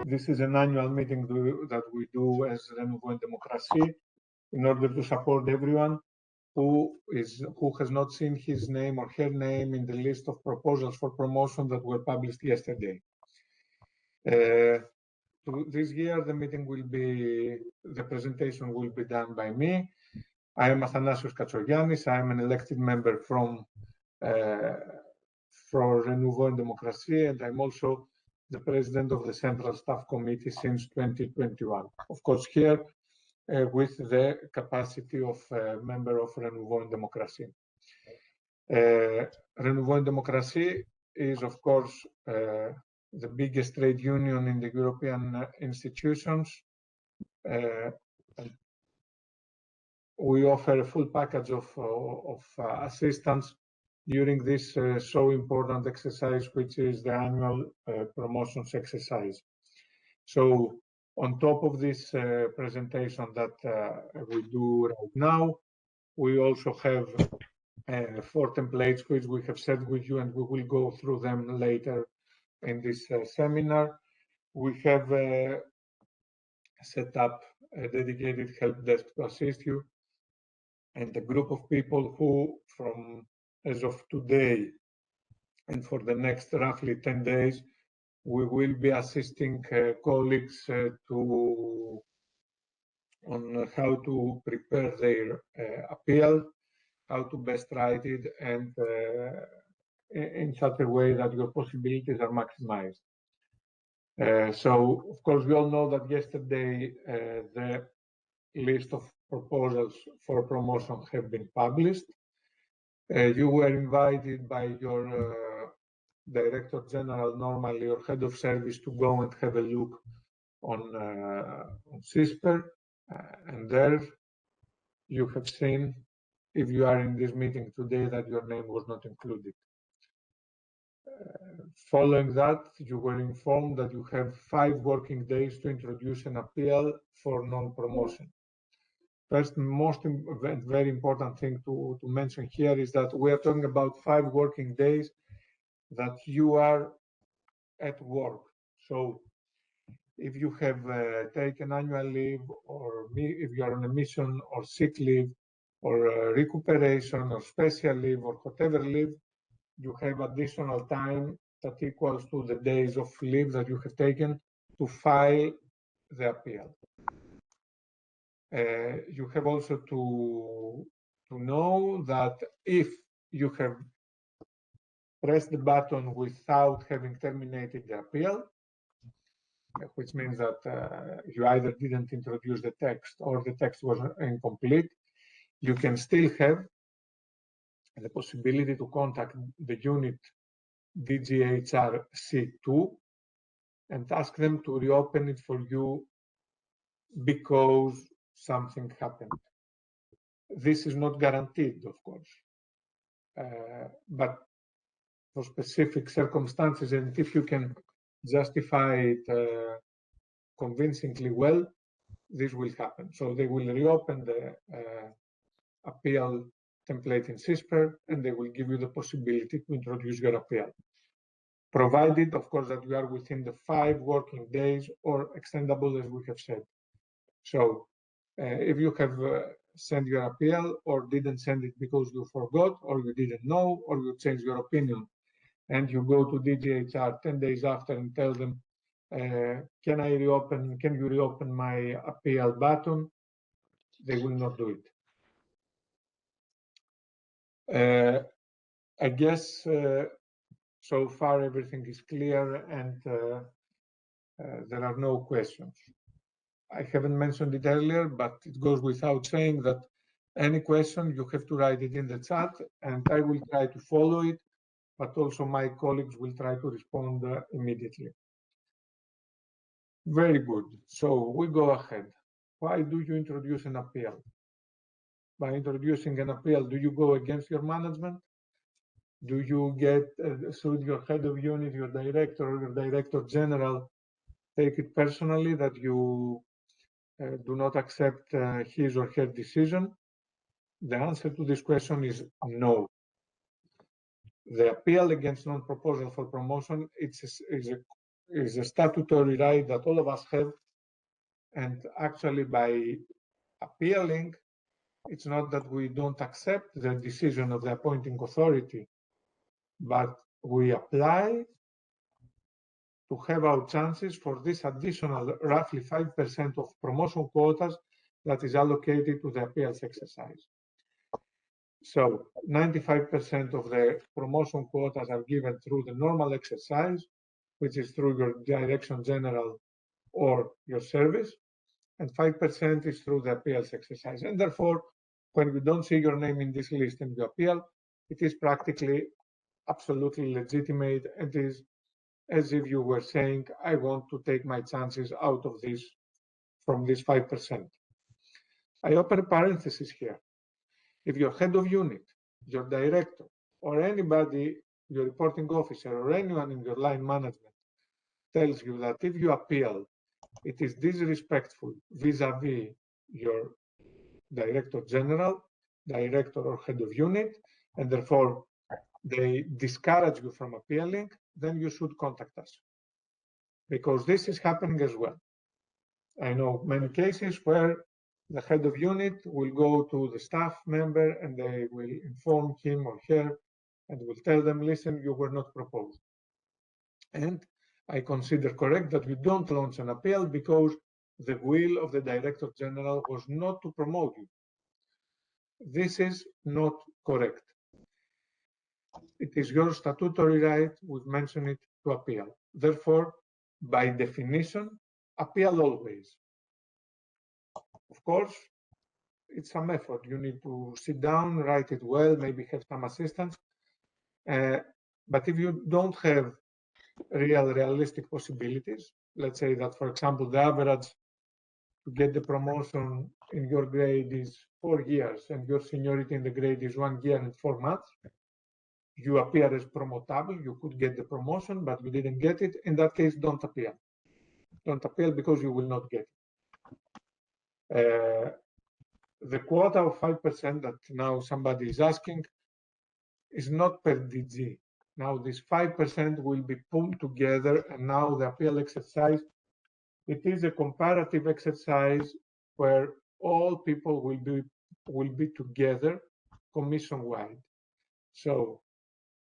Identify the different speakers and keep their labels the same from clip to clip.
Speaker 1: This is an annual meeting that we do as Renouveau Démocratie in order to support everyone who has not seen his name or her name in the list of proposals for promotion that were published yesterday. This year, the presentation will be done by me. I am Athanasios Katsogiannis. I am an elected member for Renouveau Démocratie, and I'm also the president of the Central Staff Committee since 2021. Of course, here with the capacity of a member of Renouveau Démocratie. Renouveau Démocratie is, of course, the biggest trade union in the European institutions. We offer a full package of assistance during this so important exercise, which is the annual promotions exercise. So on top of this presentation that we do right now, we also have 4 templates which we have shared with you, and we will go through them later in this seminar. We have set up a dedicated help desk to assist you, and a group of people who, as of today and for the next roughly 10 days, we will be assisting colleagues on how to prepare their appeal, how to best write it, and in such a way that your possibilities are maximized. So, of course, we all know that yesterday the list of proposals for promotion have been published. You were invited by your Director General, normally, or Head of Service, to go and have a look on CISPR, and there you have seen, if you are in this meeting today, that your name was not included. Following that, you were informed that you have 5 working days to introduce an appeal for non-promotion. First, most very important thing to mention here is that we are talking about 5 working days that you are at work. So if you have taken annual leave, or if you are on a mission or sick leave or recuperation or special leave or whatever leave, you have additional time that equals to the days of leave that you have taken to file the appeal. You have also to know that if you have pressed the button without having terminated the appeal, which means that you either didn't introduce the text or the text was incomplete, you can still have the possibility to contact the unit DGHR C2 and ask them to reopen it for you because something happened. This is not guaranteed, of course, but for specific circumstances, and if you can justify it convincingly well, this will happen. So they will reopen the appeal template in CISPR, and they will give you the possibility to introduce your appeal, provided, of course, that you are within the 5 working days or extendable, as we have said. So if you have sent your appeal or didn't send it because you forgot or you didn't know or you changed your opinion, and you go to DGHR 10 days after and tell them, can you reopen my appeal button? They will not do it. I guess so far everything is clear, and there are no questions. I haven't mentioned it earlier, but it goes without saying that any question, you have to write it in the chat, and I will try to follow it, but also my colleagues will try to respond immediately. Very good. So we go ahead. Why do you introduce an appeal? By introducing an appeal, do you go against your management? Do you get should your head of unit, your director, or your director general take it personally that you do not accept his or her decision? The answer to this question is no. The appeal against non-proposal for promotion is a is a statutory right that all of us have. And actually, by appealing, it's not that we don't accept the decision of the appointing authority, but we apply to have our chances for this additional roughly 5% of promotion quotas that is allocated to the appeals exercise. So 95% of the promotion quotas are given through the normal exercise, which is through your direction general or your service, and 5% is through the appeals exercise. And therefore, when you don't see your name in this list and you appeal, it is practically absolutely legitimate. It is as if you were saying, I want to take my chances out of this, from this 5%. I open a parenthesis here. If your head of unit, your director, or anybody, your reporting officer, or anyone in your line management tells you that if you appeal, it is disrespectful vis-a-vis your director general, director or head of unit, and therefore they discourage you from appealing, then you should contact us. Because this is happening as well. I know many cases where the head of unit will go to the staff member and they will inform him or her and will tell them, listen, you were not proposed. And I consider correct that we don't launch an appeal because the will of the Director General was not to promote you. This is not correct. It is your statutory right, we've mentioned it, to appeal. Therefore, by definition, appeal always. Of course, it's some effort. You need to sit down, write it well, maybe have some assistance. But if you don't have realistic possibilities, let's say that, for example, the average to get the promotion in your grade is 4 years and your seniority in the grade is 1 year and 4 months, you appear as promotable, you could get the promotion, but you didn't get it. In that case, don't appeal. Don't appeal because you will not get it. The quota of 5% that now somebody is asking is not per DG. Now this 5% will be pulled together, and now the appeal exercise, it is a comparative exercise where all people will be together commission-wide. So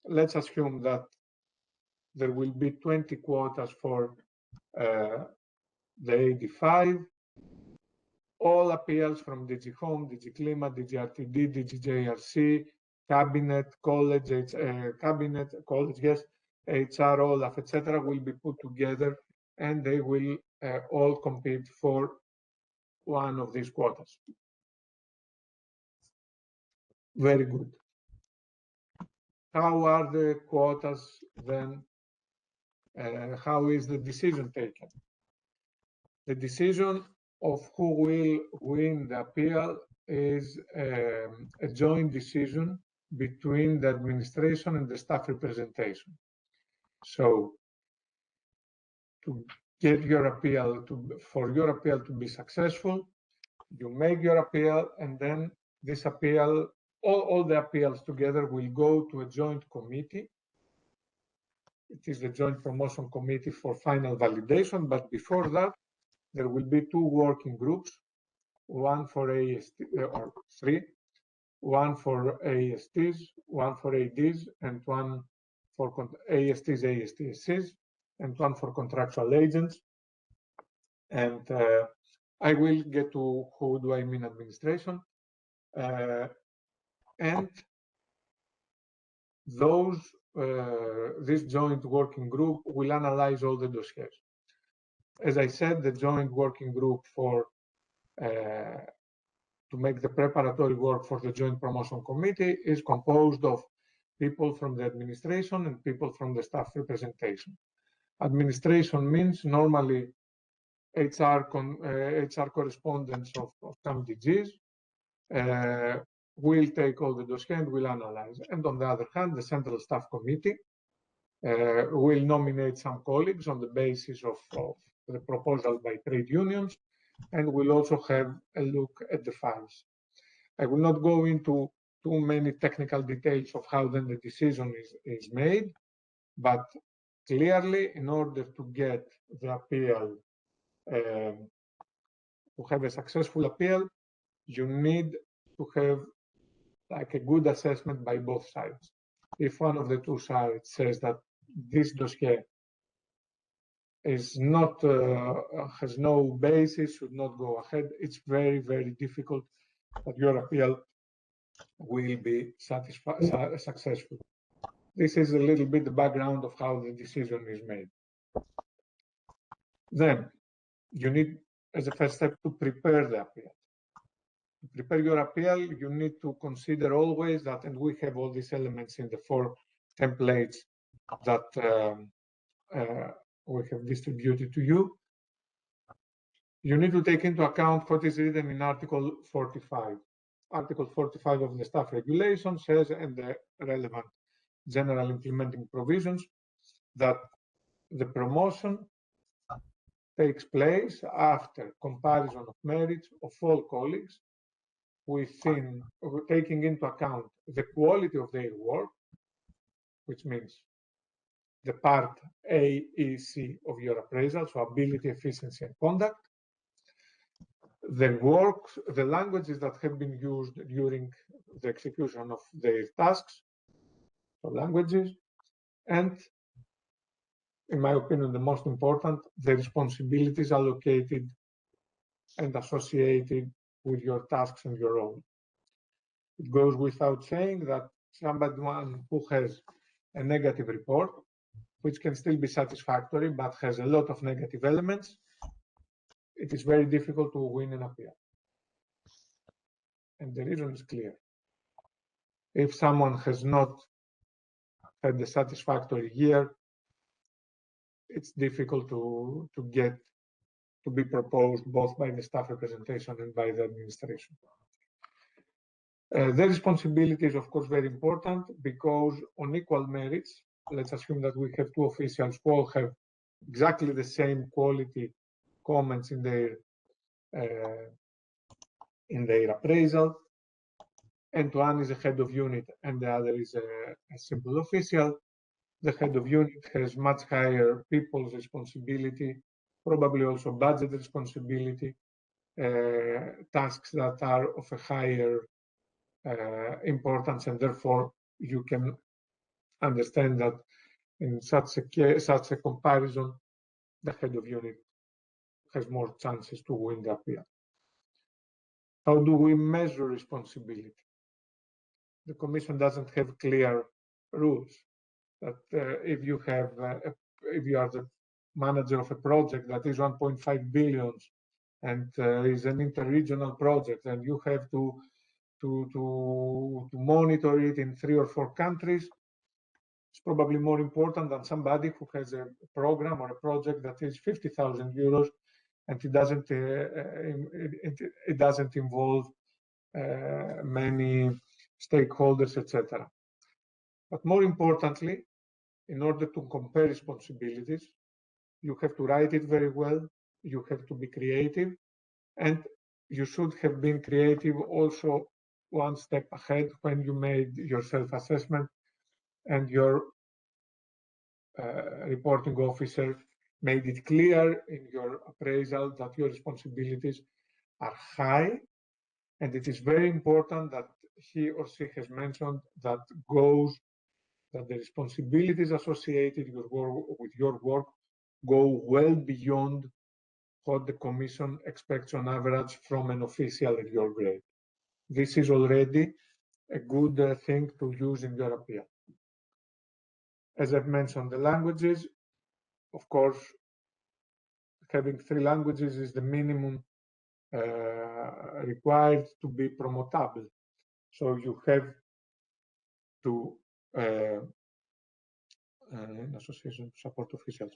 Speaker 1: let's assume that there will be 20 quotas for the 85, all appeals from DG Home, DG Clima, DG RTD, DG JRC, Cabinet, College, Cabinet, College, yes, HR, OLAF, etc., will be put together and they will all compete for one of these quotas. Very good. How are the quotas then? How is the decision taken? The decision of who will win the appeal is a joint decision between the administration and the staff representation. So to get your appeal, for your appeal to be successful, you make your appeal, and then this appeal, all the appeals together will go to a joint committee. It is the Joint Promotion Committee for final validation, but before that, there will be 2 working groups, one for AST, or 3, one for ASTs, one for ADs, and one for ASTs, ASTSs, and one for contractual agents. And I will get to who do I mean administration. And this joint working group will analyze all the dossiers. As I said, the joint working group to make the preparatory work for the Joint Promotion Committee is composed of people from the administration and people from the staff representation. Administration means normally HR correspondents of some DGs will take all the dossier and will analyze. And on the other hand, the Central Staff Committee will nominate some colleagues on the basis of the proposal by trade unions, and will also have a look at the files. I will not go into too many technical details of how then the decision is made, but clearly, in order to get the appeal, to have a successful appeal, you need to have like a good assessment by both sides. If one of the two sides says that this dossier is not has no basis, should not go ahead, it's very, very difficult that your appeal will be successful. This is a little bit the background of how the decision is made. Then you need, as a first step, to prepare the appeal. To prepare your appeal, you need to consider always that, and we have all these elements in the 4 templates that we have distributed to you. You need to take into account what is written in Article 45. Article 45 of the staff regulation says, and the relevant general implementing provisions, that the promotion takes place after comparison of merits of all colleagues, within taking into account the quality of their work, which means the part A, E, C of your appraisal, so ability, efficiency, and conduct, the works, the languages that have been used during the execution of their tasks, so languages, and, in my opinion, the most important, the responsibilities allocated and associated with your tasks and your role. It goes without saying that someone who has a negative report, which can still be satisfactory, but has a lot of negative elements, it is very difficult to win an appeal. And the reason is clear. If someone has not had a satisfactory year, it's difficult to be proposed both by the staff representation and by the administration. The responsibility is, of course, very important, because on equal merits, let's assume that we have 2 officials who all have exactly the same quality comments in their appraisal, and one is a head of unit and the other is a simple official. The head of unit has much higher people's responsibility, probably also budget responsibility, tasks that are of a higher importance, and therefore you can understand that in such a comparison, the head of unit has more chances to win the appeal. How do we measure responsibility? The Commission doesn't have clear rules that if you are the manager of a project that is 1.5 billion and is an interregional project, and you have to monitor it in 3 or 4 countries, it's probably more important than somebody who has a program or a project that is 50,000 euros and it doesn't involve many stakeholders, etc. But more importantly, in order to compare responsibilities, you have to write it very well, you have to be creative, and you should have been creative also 1 step ahead when you made your self-assessment and your reporting officer made it clear in your appraisal that your responsibilities are high, and it is very important that he or she has mentioned that the responsibilities associated with your work go well beyond what the Commission expects on average from an official at your grade. This is already a good thing to use in your appeal. As I've mentioned, the languages, of course, having 3 languages is the minimum required to be promotable. So you have to association to support officials.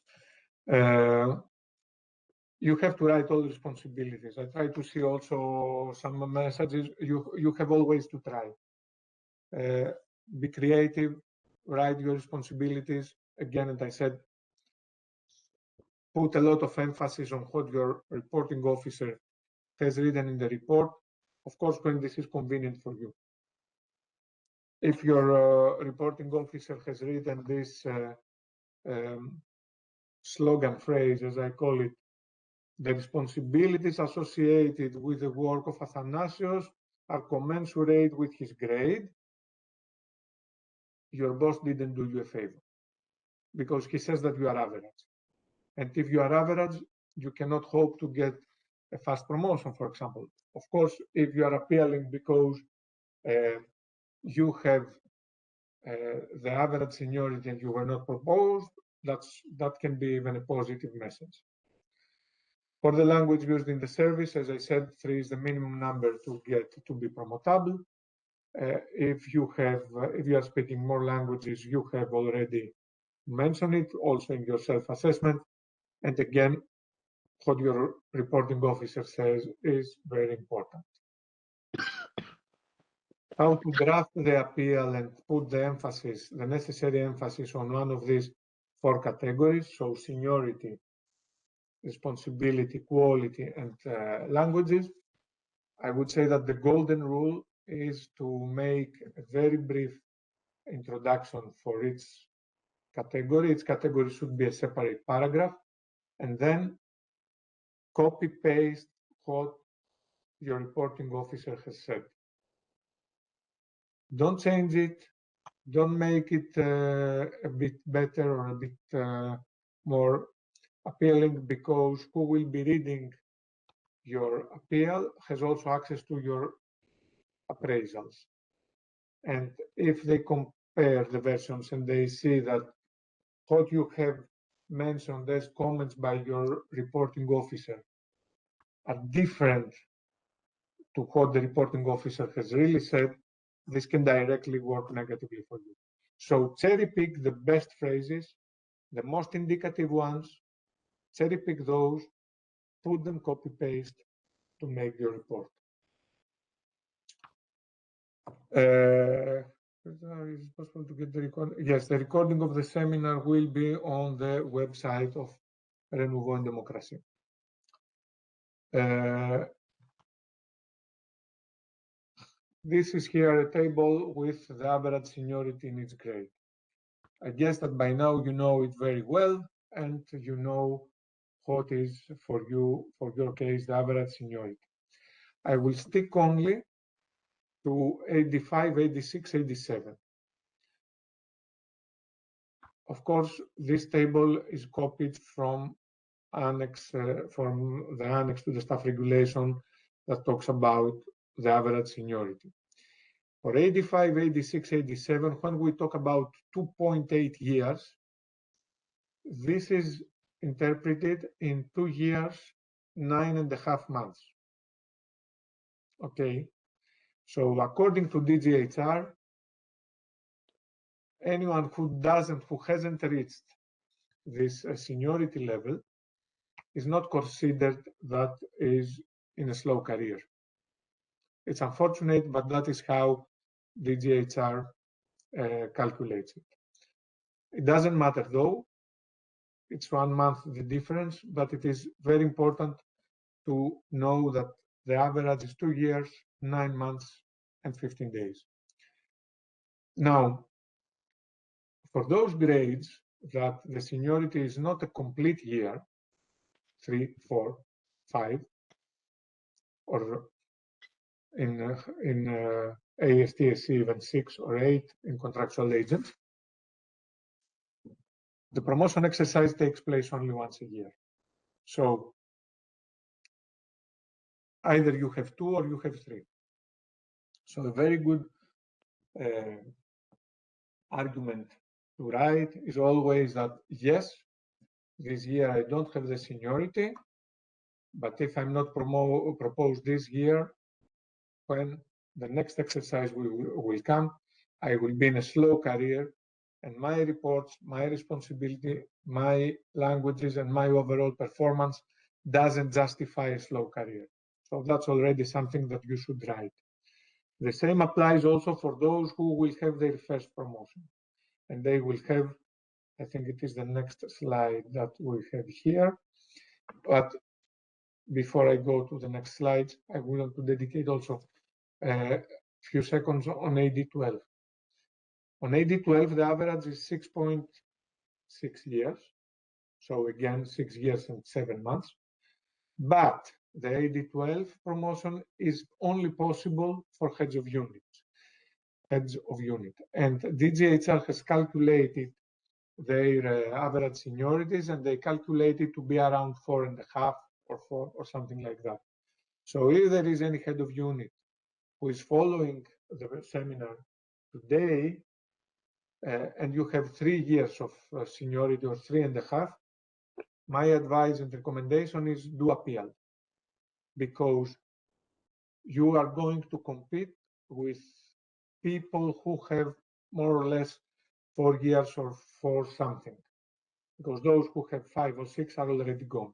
Speaker 1: You have to write all responsibilities. I try to see also some messages. You have always to try. Be creative, write your responsibilities. Again, and I said, put a lot of emphasis on what your reporting officer has written in the report, of course, when this is convenient for you. If your reporting officer has written this slogan phrase, as I call it, the responsibilities associated with the work of Athanasios are commensurate with his grade. Your boss didn't do you a favor because he says that you are average. And if you are average, you cannot hope to get a fast promotion, for example. Of course, if you are appealing because you have the average seniority and you were not proposed, that can be even a positive message. For the language used in the service, as I said, 3 is the minimum number to get to be promotable. If you are speaking more languages, you have already mentioned it also in your self-assessment. And again, what your reporting officer says is very important. How to draft the appeal and put the necessary emphasis on one of these 4 categories, so seniority, responsibility, quality, and languages. I would say that the golden rule is to make a very brief introduction for each category. Each category should be a separate paragraph, and then copy-paste what your reporting officer has said. Don't change it. Don't make it a bit better or a bit more appealing, because who will be reading your appeal has also access to your appraisals. And if they compare the versions and they see that what you have mentioned as comments by your reporting officer are different to what the reporting officer has really said, this can directly work negatively for you. So cherry pick the best phrases, the most indicative ones, cherry pick those, put them copy paste to make your report. Is it possible to get the recording? Yes, the recording of the seminar will be on the website of Renouveau Démocratie. This is here a table with the average seniority in each grade. I guess that by now you know it very well, and you know what is for your case, the average seniority. I will stick only to 85, 86, 87. Of course, this table is copied from the annex to the staff regulation that talks about the average seniority. For 85, 86, 87, when we talk about 2.8 years, this is interpreted in 2 years, 9.5 months. Okay, so according to DGHR, anyone who hasn't reached this seniority level is not considered that is in a slow career. It's unfortunate, but that is how DGHR calculates it. It doesn't matter though, it's 1 month the difference, but it is very important to know that the average is 2 years, 9 months, and 15 days. Now, for those grades that the seniority is not a complete year, 3, 4, 5, or in ASTSC even 6 or 8 in contractual agents, the promotion exercise takes place only once a year. So either you have 2 or you have 3. So a very good argument to write is always that, yes, this year I don't have the seniority, but if I'm not proposed this year, when the next exercise will come, I will be in a slow career, and my reports, my responsibility, my languages, and my overall performance doesn't justify a slow career. So that's already something that you should write. The same applies also for those who will have their first promotion. And they will have, I think it is the next slide that we have here. But before I go to the next slide, I want to dedicate also a few seconds on AD12. On AD12, the average is 6.8 6 years. So again, 6 years and 7 months. But the AD12 promotion is only possible for heads of unit. And DGHR has calculated their average seniorities, and they calculated to be around 4.5 or 4 or something like that. So if there is any head of unit who is following the seminar today, and you have 3 years of seniority or 3.5, my advice and recommendation is do appeal, because you are going to compete with people who have more or less 4 years or 4 something, because those who have 5 or 6 are already gone,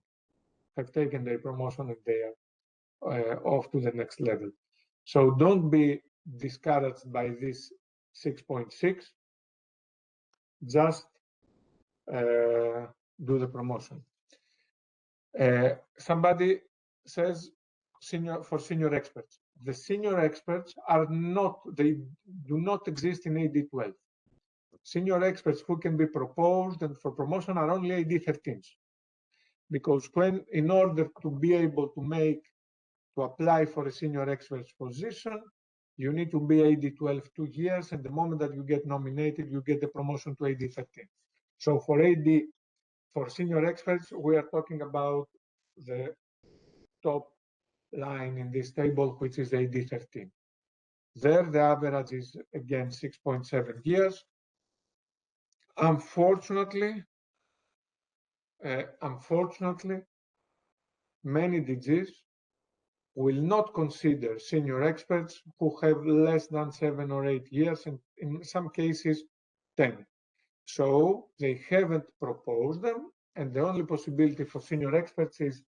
Speaker 1: have taken their promotion, and they are off to the next level. So don't be discouraged by this 6.6. Just do the promotion. Somebody says for senior experts. The senior experts are not, they do not exist in AD12. Senior experts who can be proposed and for promotion are only AD13s. Because in order to be able to apply for a senior expert's position, you need to be AD12 2 years, and the moment that you get nominated, you get the promotion to AD13. So for senior experts, we are talking about the top line in this table, which is AD13. There, the average is again 6.7 years. Unfortunately, many DGs will not consider senior experts who have less than 7 or 8 years, and in some cases 10. So they haven't proposed them, and the only possibility for senior experts is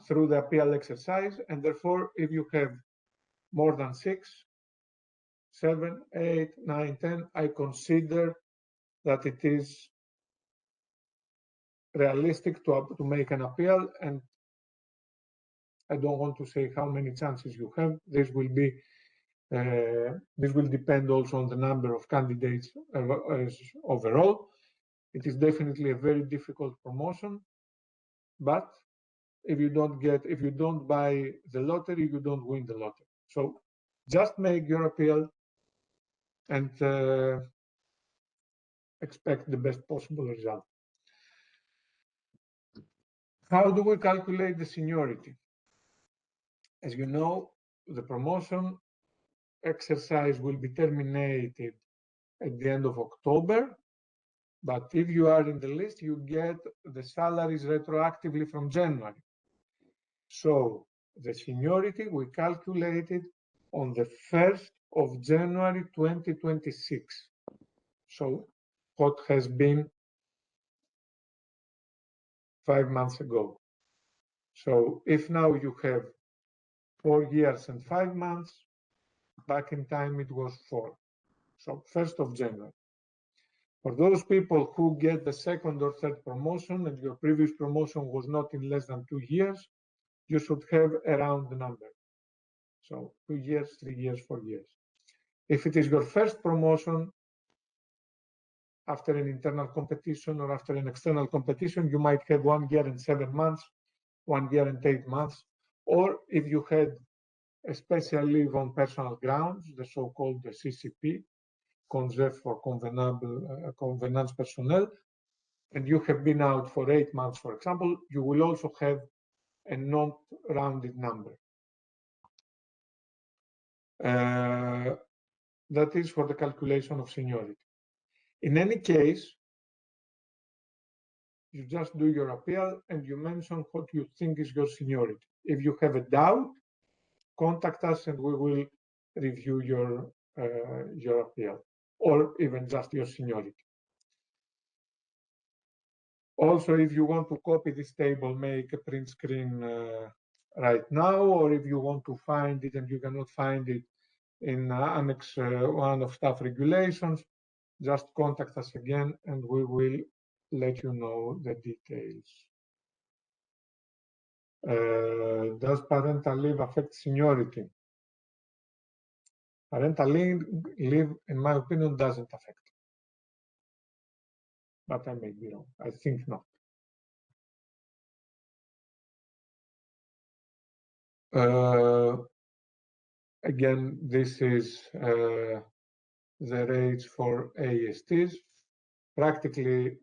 Speaker 1: through the appeal exercise. And therefore, if you have more than 6, 7, 8, 9, 10, I consider that it is realistic to make an appeal, and I don't want to say how many chances you have. This will depend also on the number of candidates overall. It is definitely a very difficult promotion, but if you don't buy the lottery, you don't win the lottery. So just make your appeal and expect the best possible result. How do we calculate the seniority? As you know, the promotion exercise will be terminated at the end of October, but if you are in the list, you get the salaries retroactively from January. So the seniority we calculated on the 1st of January 2026. So what has been 5 months ago. So if now you have 4 years and 5 months, back in time it was 4. So 1st of January. For those people who get the 2nd or 3rd promotion and your previous promotion was not in less than 2 years, you should have around the number. So 2 years, 3 years, 4 years. If it is your first promotion after an internal competition or after an external competition, you might have 1 year and 7 months, 1 year and 8 months. Or if you had a special leave on personal grounds, the so-called CCP, Congé for Convenance Personnel, and you have been out for 8 months, for example, you will also have a non-rounded number. That is for the calculation of seniority. In any case, you just do your appeal and you mention what you think is your seniority. If you have a doubt, contact us and we will review your appeal, or even just your seniority. Also, if you want to copy this table, make a print screen right now, or if you want to find it and you cannot find it in Annex 1 of Staff Regulations, just contact us again and we will let you know the details. Does parental leave affect seniority? Parental leave, in my opinion, doesn't affect. but I may be wrong. I think not. Again, this is the rates for ASTs. Practically,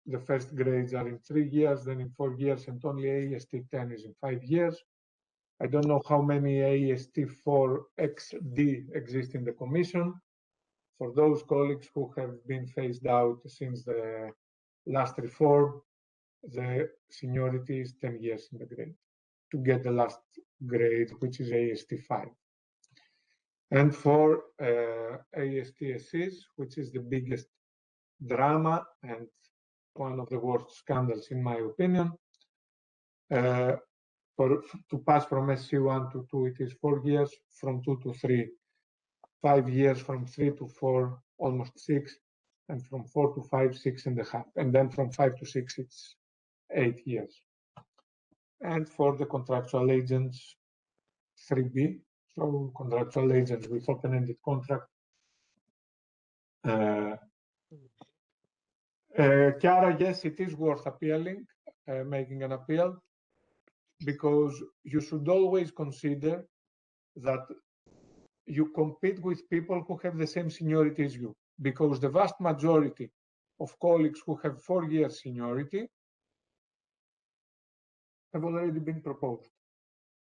Speaker 1: the first grades are in 3 years, then in 4 years, and only AST 10 is in 5 years. I don't know how many AST 4XD exist in the Commission. For those colleagues who have been phased out since the last reform, the seniority is 10 years in the grade to get the last grade, which is AST 5. And for ASTSCs, which is the biggest drama and one of the worst scandals, in my opinion, to pass from SC1 to 2, it is 4 years, from 2 to 3, 5 years, from 3 to 4, almost 6, and from 4 to 5, 6.5. And then from 5 to 6, it's 8 years. And for the contractual agents, 3B, so contractual agents with open-ended contract. Chiara, yes, it is worth appealing, making an appeal, because you should always consider that you compete with people who have the same seniority as you, because the vast majority of colleagues who have 4 years seniority have already been proposed.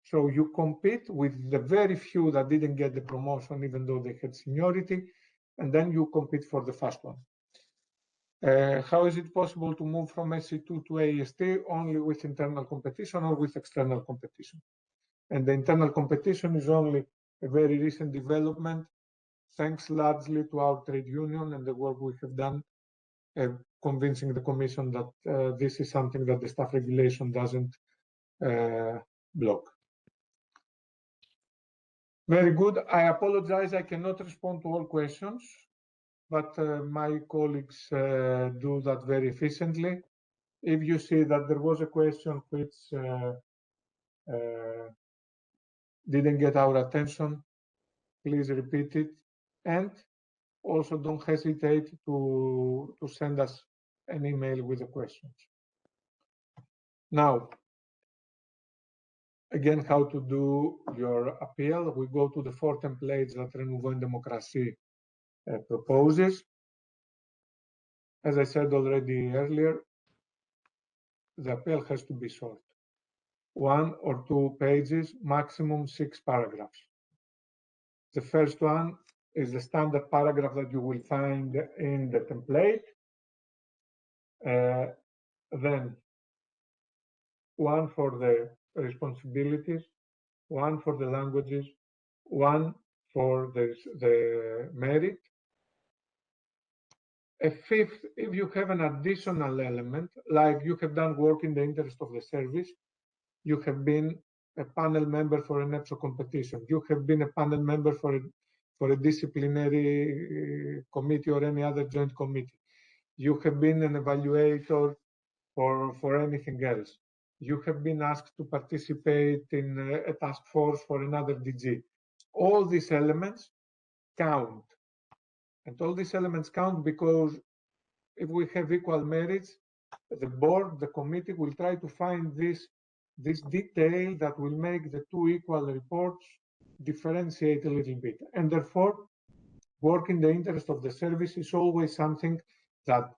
Speaker 1: So you compete with the very few that didn't get the promotion, even though they had seniority, and then you compete for the fast one. How is it possible to move from SC2 to AST? Only with internal competition or with external competition. And the internal competition is only a very recent development, thanks largely to our trade union and the work we have done, convincing the Commission that this is something that the staff regulation doesn't block. Very good. I apologize, I cannot respond to all questions, but my colleagues do that very efficiently. If you see that there was a question which didn't get our attention, please repeat it. And also don't hesitate to send us an email with the questions. Now, again, how to do your appeal. We go to the 4 templates that Renouveau Démocratie proposes. As I said already earlier, the appeal has to be short. 1 or 2 pages, maximum 6 paragraphs. The first one is the standard paragraph that you will find in the template. Then 1 for the responsibilities, 1 for the languages, 1 for the merit. A 5th, if you have an additional element, like you have done work in the interest of the service, you have been a panel member for an EPSO competition, you have been a panel member for a disciplinary committee or any other joint committee, you have been an evaluator for anything else, you have been asked to participate in a task force for another DG. All these elements count. And all these elements count because if we have equal merits, the board, the committee will try to find this detail that will make the 2 equal reports differentiate a little bit. And therefore, work in the interest of the service is always something that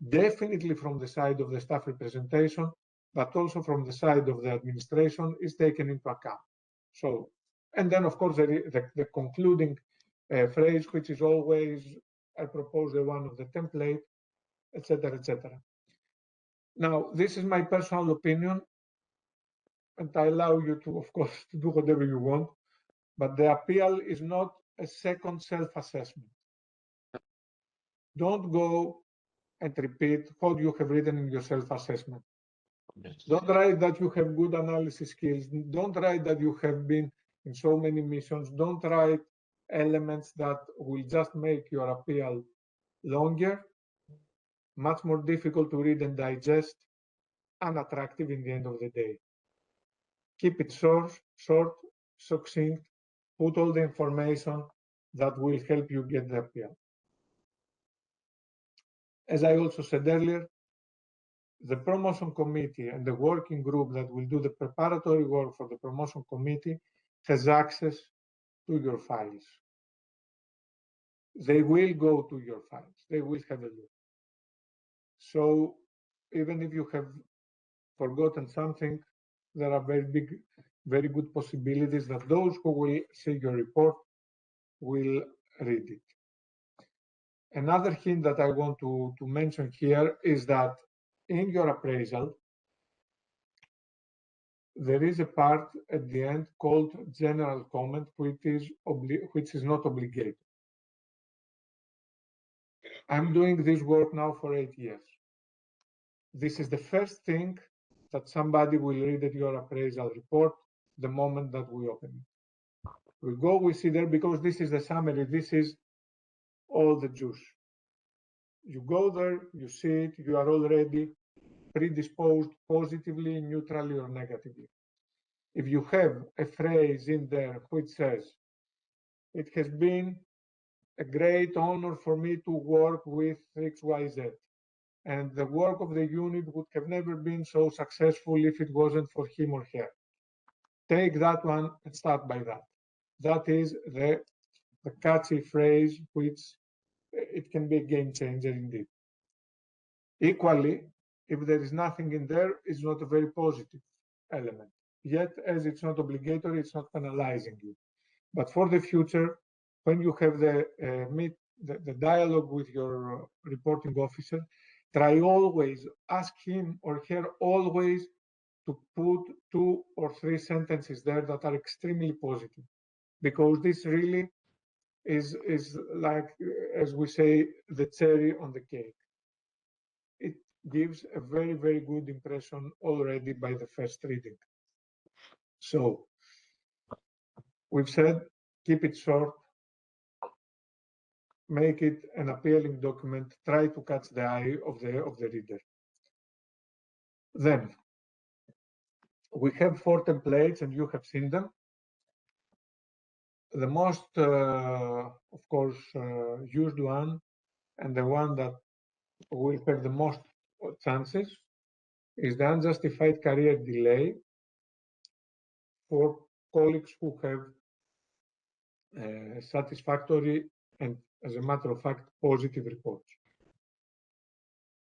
Speaker 1: definitely from the side of the staff representation, but also from the side of the administration is taken into account. So, and then of course, the concluding phrase, which is always, I propose the one of the template, etc., etc. Now, this is my personal opinion, and I allow you to, of course, to do whatever you want, but the appeal is not a second self-assessment. Don't go and repeat what you have written in your self-assessment. Don't write that you have good analysis skills. Don't write that you have been in so many missions. Don't write elements that will just make your appeal longer, much more difficult to read and digest, unattractive in the end of the day. Keep it short, succinct, put all the information that will help you get the appeal. As I also said earlier, the promotion committee and the working group that will do the preparatory work for the promotion committee has access to your files. They will go to your files. They will have a look. So even if you have forgotten something, there are very good possibilities that those who will see your report will read it. Another hint that I want to mention here is that in your appraisal, there is a part at the end called general comment, which is not obligatory. I'm doing this work now for 8 years. This is the first thing that somebody will read at your appraisal report the moment that we open it. We see there, because this is the summary, this is all the juice. You go there, you see it, you are already predisposed positively, neutrally, or negatively. If you have a phrase in there which says, it has been a great honor for me to work with XYZ, and the work of the unit would have never been so successful if it wasn't for him or her. Take that one and start by that. That is the catchy phrase, which it can be a game changer indeed. Equally, if there is nothing in there, it's not a very positive element. Yet, as it's not obligatory, it's not penalizing you. But for the future, when you have the dialogue with your reporting officer, try always, ask him or her always to put 2 or 3 sentences there that are extremely positive, because this really is like, as we say, the cherry on the cake. It gives a very good impression already by the first reading. So we've said, keep it short, make it an appealing document, try to catch the eye of the reader. Then we have 4 templates, and you have seen them. The most, of course, used one, and the one that will have the most chances, is the unjustified career delay for colleagues who have satisfactory and, as a matter of fact, positive reports.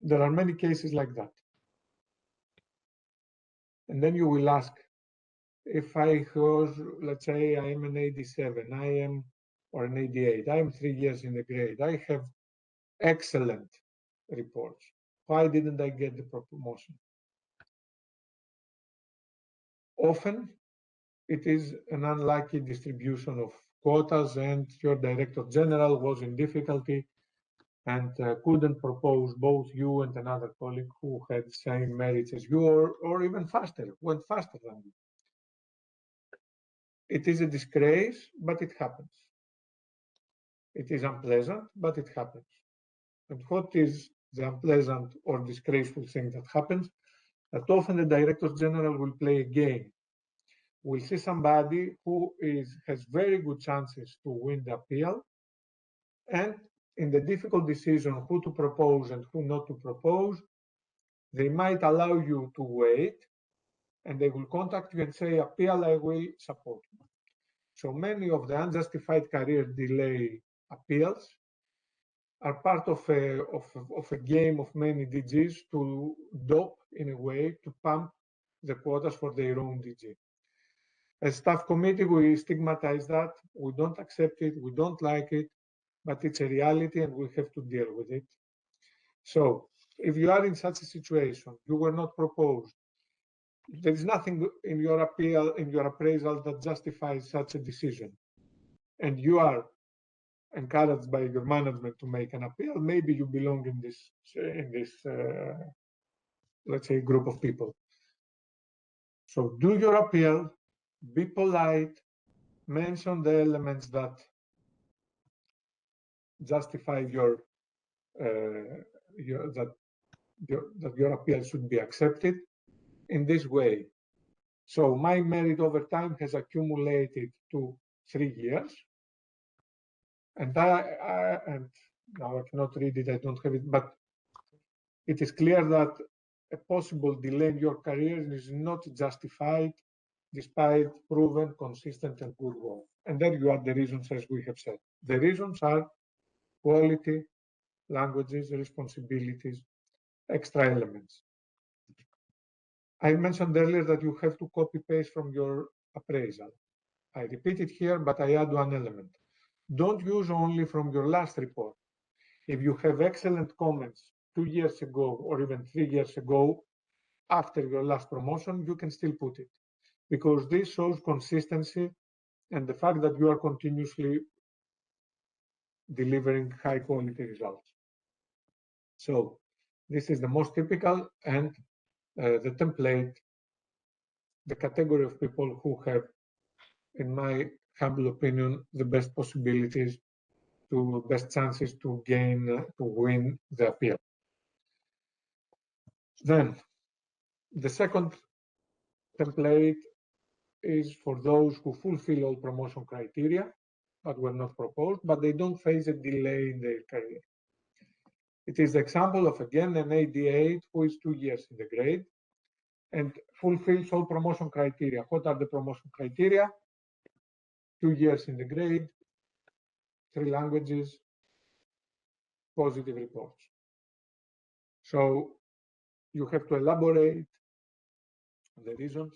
Speaker 1: There are many cases like that. And then you will ask, if I was, let's say I am an 87, or an 88, I am 3 years in the grade, I have excellent reports. Why didn't I get the promotion? Often it is an unlucky distribution of quotas, and your director general was in difficulty and couldn't propose both you and another colleague who had the same merits as you, or even went faster than you. It is a disgrace, but it happens. It is unpleasant, but it happens. And what is the unpleasant or disgraceful thing that happens? That often the director general will play a game. We'll see somebody who has very good chances to win the appeal, and in the difficult decision who to propose and who not to propose, they might allow you to wait, and they will contact you and say, appeal, I will support you. So many of the unjustified career delay appeals are part of a game of many DGs to dope, in a way, to pump the quotas for their own DG. As staff committee, we stigmatize that. We don't accept it. We don't like it, but it's a reality and we have to deal with it. So if you are in such a situation, you were not proposed, there is nothing in your appraisal that justifies such a decision, and you are encouraged by your management to make an appeal, maybe you belong in this let's say, group of people. So do your appeal, be polite, mention the elements that justify that your appeal should be accepted in this way. So my merit over time has accumulated to 3 years, and now I cannot read it, I don't have it, but it is clear that a possible delay in your career is not justified despite proven, consistent, and good work. And then you add the reasons, as we have said. The reasons are quality, languages, responsibilities, extra elements. I mentioned earlier that you have to copy-paste from your appraisal. I repeat it here, but I add one element. Don't use only from your last report. If you have excellent comments 2 years ago or even 3 years ago, after your last promotion, you can still put it, because this shows consistency and the fact that you are continuously delivering high quality results. So this is the most typical and the template, the category of people who have, in my humble opinion, the best possibilities to best chances to gain, to win the appeal. Then the second template is for those who fulfill all promotion criteria but were not proposed, but they don't face a delay in their career. It is the example of, again, an AD8 who is 2 years in the grade and fulfills all promotion criteria. What are the promotion criteria? 2 years in the grade, 3 languages, positive reports. So you have to elaborate the reasons,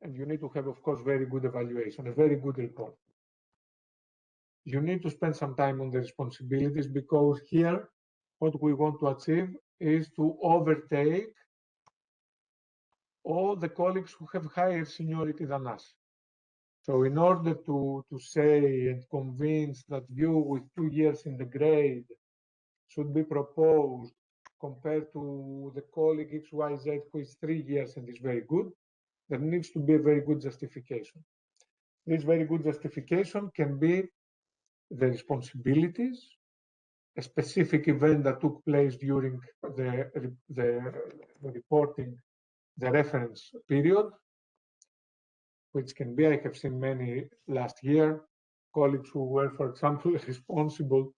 Speaker 1: and you need to have, of course, very good evaluation, a very good report. You need to spend some time on the responsibilities, because here what we want to achieve is to overtake all the colleagues who have higher seniority than us. So in order to say and convince that you with 2 years in the grade should be proposed compared to the colleague XYZ who is 3 years and is very good, there needs to be a very good justification. This very good justification can be the responsibilities, a specific event that took place during the reporting, the reference period, which can be, I have seen many last year, colleagues who were, for example, responsible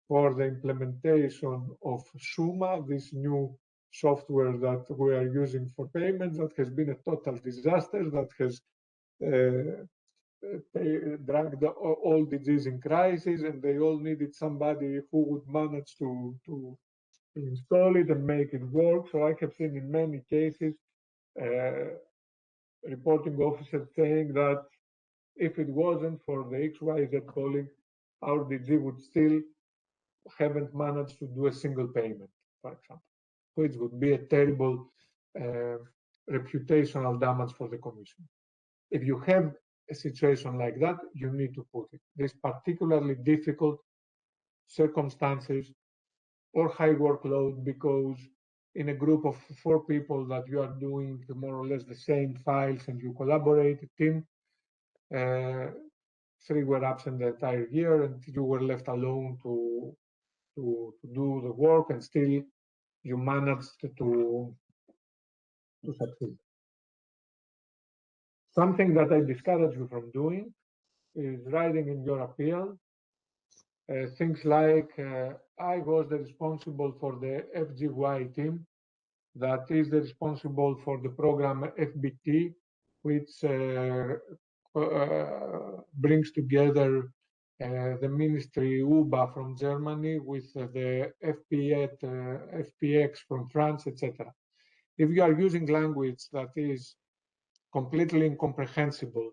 Speaker 1: for the implementation of SUMA, this new software that we are using for payments, that has been a total disaster, that has dragged all DGs in crisis, and they all needed somebody who would manage to install it and make it work. So I have seen in many cases reporting officers saying that if it wasn't for the XYZ colleague, our DG would still haven't managed to do a single payment, for example, which would be a terrible reputational damage for the Commission. If you have a situation like that, you need to put it. These particularly difficult circumstances or high workload, because in a group of 4 people that you are doing more or less the same files and you collaborate, a team, 3 were absent the entire year and you were left alone to do the work, and still you managed to succeed. Something that I discourage you from doing is writing in your appeal things like, I was the responsible for the FGY team, that is the responsible for the program FBT, which brings together the ministry UBA from Germany with the FPX from France, etc. If you are using language that is completely incomprehensible,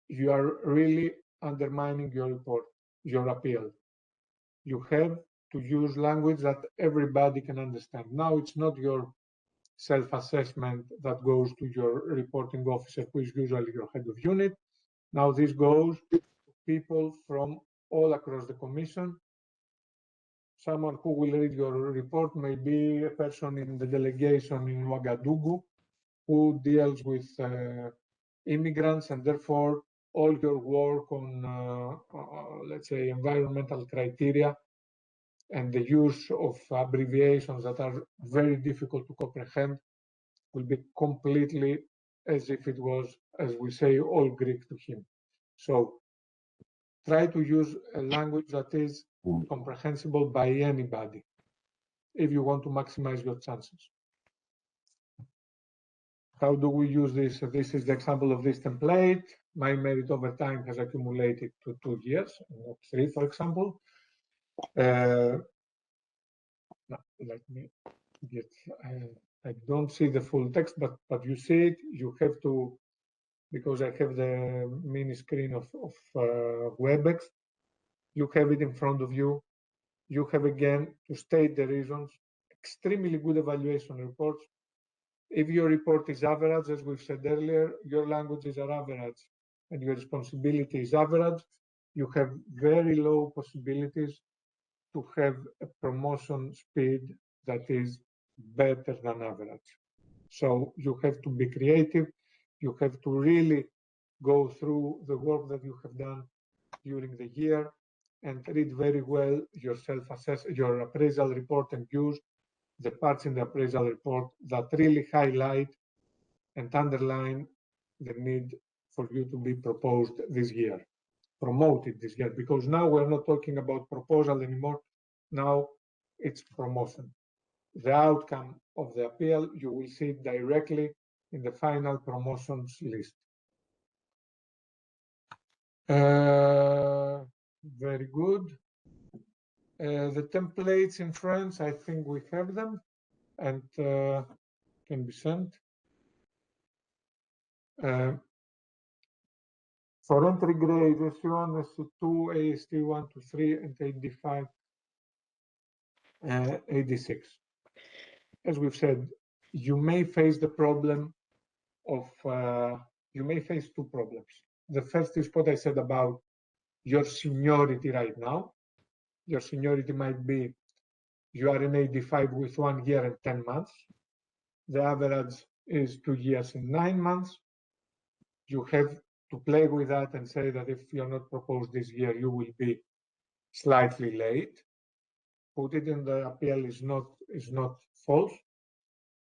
Speaker 1: you are really undermining your report, your appeal. You have to use language that everybody can understand. Now it's not your self-assessment that goes to your reporting officer, who is usually your head of unit. Now this goes to people from all across the Commission. Someone who will read your report may be a person in the delegation in Ouagadougou who deals with immigrants, and therefore all your work on, let's say, environmental criteria and the use of abbreviations that are very difficult to comprehend will be completely as if it was, as we say, all Greek to him. So try to use a language that is comprehensible by anybody. if you want to maximize your chances. How do we use this? This is the example of this template. My merit over time has accumulated to 2 years, not 3, for example. Now, let me get, I don't see the full text, but you see it. You have to, because I have the mini screen of WebEx, you have it in front of you. You have again to state the reasons, extremely good evaluation reports. If your report is average, as we've said earlier, your languages are average and your responsibility is average, you have very low possibilities to have a promotion speed that is better than average. So you have to be creative. You have to really go through the work that you have done during the year and read very well your your appraisal report, and use the parts in the appraisal report that really highlight and underline the need for you to be proposed this year, promoted this year, because now we're not talking about proposal anymore. Now it's promotion. The outcome of the appeal, you will see it directly in the final promotions list. Very good. The templates in France, I think we have them and can be sent. For entry grades, SC1, SC2, AST1 to 3, and AD5, AD6. As we've said, you may face the problem of, you may face 2 problems. The first is what I said about your seniority right now. Your seniority might be, you are in AD5 with 1 year and 10 months. The average is 2 years and 9 months. You have to play with that and say that if you're not proposed this year, you will be slightly late. Put it in the appeal is not false,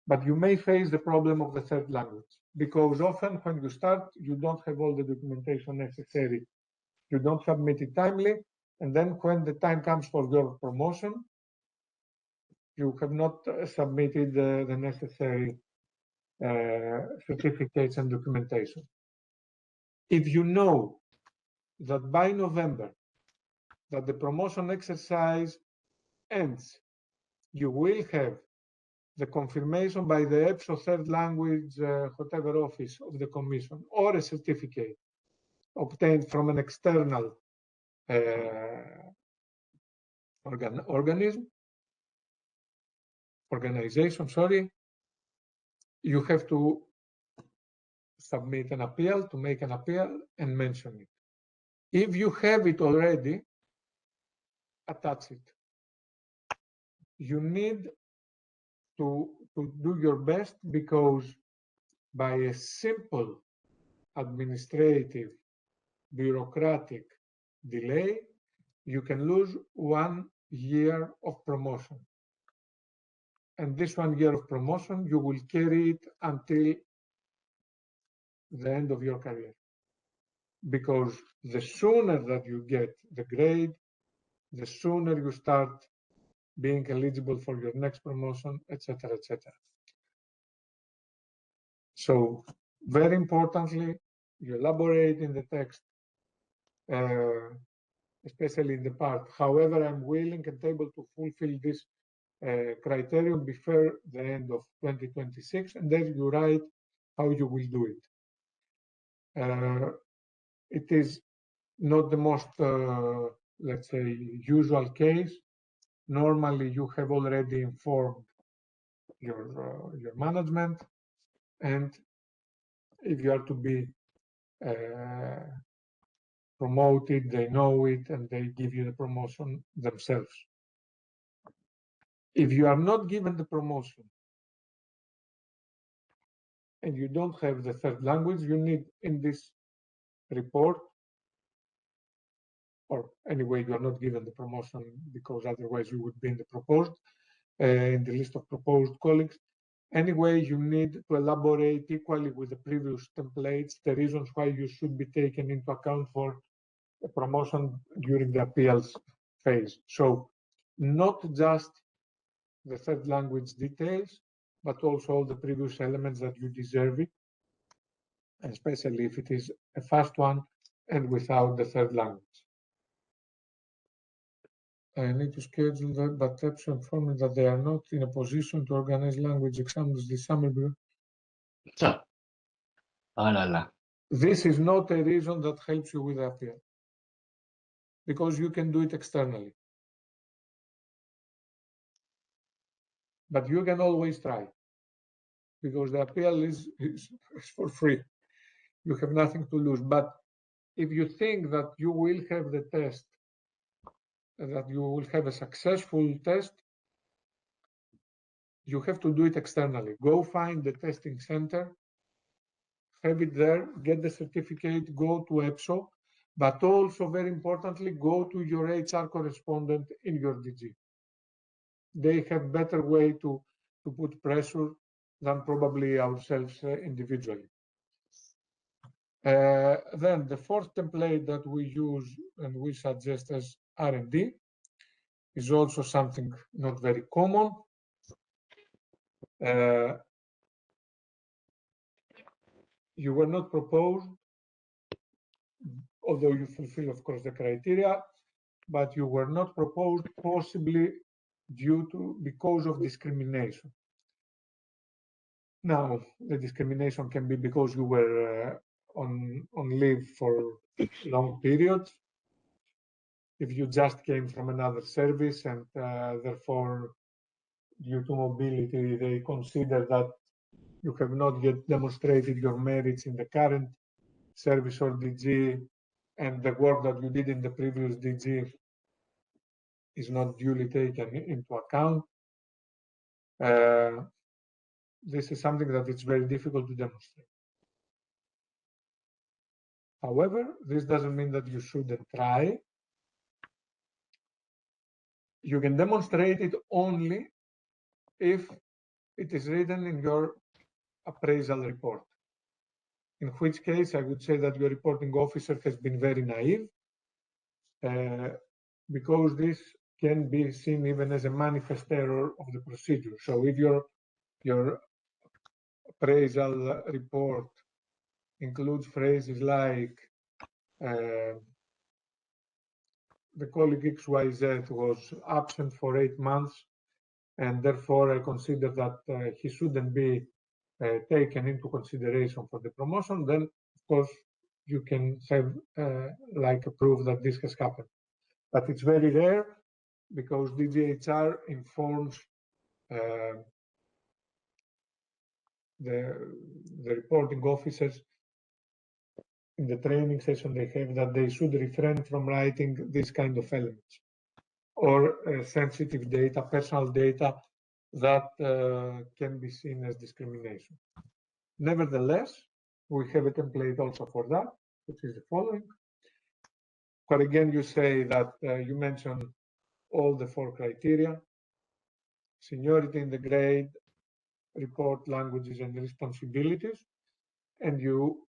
Speaker 1: but you may face the problem of the third language, because often when you start, you don't have all the documentation necessary. You don't submit it timely, and then when the time comes for your promotion, you have not submitted the necessary certificates and documentation. If you know that by November that the promotion exercise ends, you will have the confirmation by the EPSO third language, whatever office of the Commission, or a certificate obtained from an external organization, sorry, you have to submit an appeal, to make an appeal and mention it. If you have it already, attach it. You need to do your best, because by a simple administrative bureaucratic delay, you can lose 1 year of promotion. And this 1 year of promotion, you will carry it until the end of your career. Because the sooner that you get the grade, the sooner you start being eligible for your next promotion, etc., etc. So very importantly, you elaborate in the text, especially in the part, however, I'm willing and able to fulfill this criterion before the end of 2026, and then you write how you will do it. It is not the most, let's say, usual case. Normally, you have already informed your management, and if you are to be promoted, they know it, and they give you the promotion themselves. If you are not given the promotion and you don't have the third language, you need in this report, or anyway, you are not given the promotion because otherwise you would be in the proposed, in the list of proposed colleagues. Anyway, you need to elaborate equally with the previous templates the reasons why you should be taken into account for a promotion during the appeals phase. So not just the third language details, but also all the previous elements that you deserve it, especially if it is a fast one and without the third language. I need to schedule that, but EPSO informed me that they are not in a position to organize language exams this summer. This is not a reason that helps you with the appeal, because you can do it externally. But you can always try, because the appeal is for free. You have nothing to lose. But if you think that you will have the test, that you will have a successful test, you have to do it externally. Go find the testing center, have it there, get the certificate, go to EPSO, but also, very importantly, go to your HR correspondent in your DG. They have better way to put pressure than probably ourselves individually. Then the fourth template that we use and we suggest as R&D is also something not very common. You were not proposed, although you fulfill, of course, the criteria, but you were not proposed possibly because of discrimination. Now, the discrimination can be because you were on leave for long periods, if you just came from another service and therefore, due to mobility, they consider that you have not yet demonstrated your merits in the current service or DG, and the work that you did in the previous DG is not duly taken into account. This is something that it's very difficult to demonstrate. However, this doesn't mean that you shouldn't try. You can demonstrate it only if it is written in your appraisal report, in which case I would say that your reporting officer has been very naive, because this can be seen even as a manifest error of the procedure. So if your appraisal report includes phrases like the colleague XYZ was absent for 8 months, and therefore I consider that he shouldn't be taken into consideration for the promotion, then of course you can have like a proof that this has happened. But it's very rare, because DGHR informs the reporting officers in the training session they have that they should refrain from writing this kind of elements or sensitive data, personal data that can be seen as discrimination. Nevertheless, we have a template also for that, which is the following. But again, you say that you mention all the 4 criteria: seniority in the grade, report languages and responsibilities, and you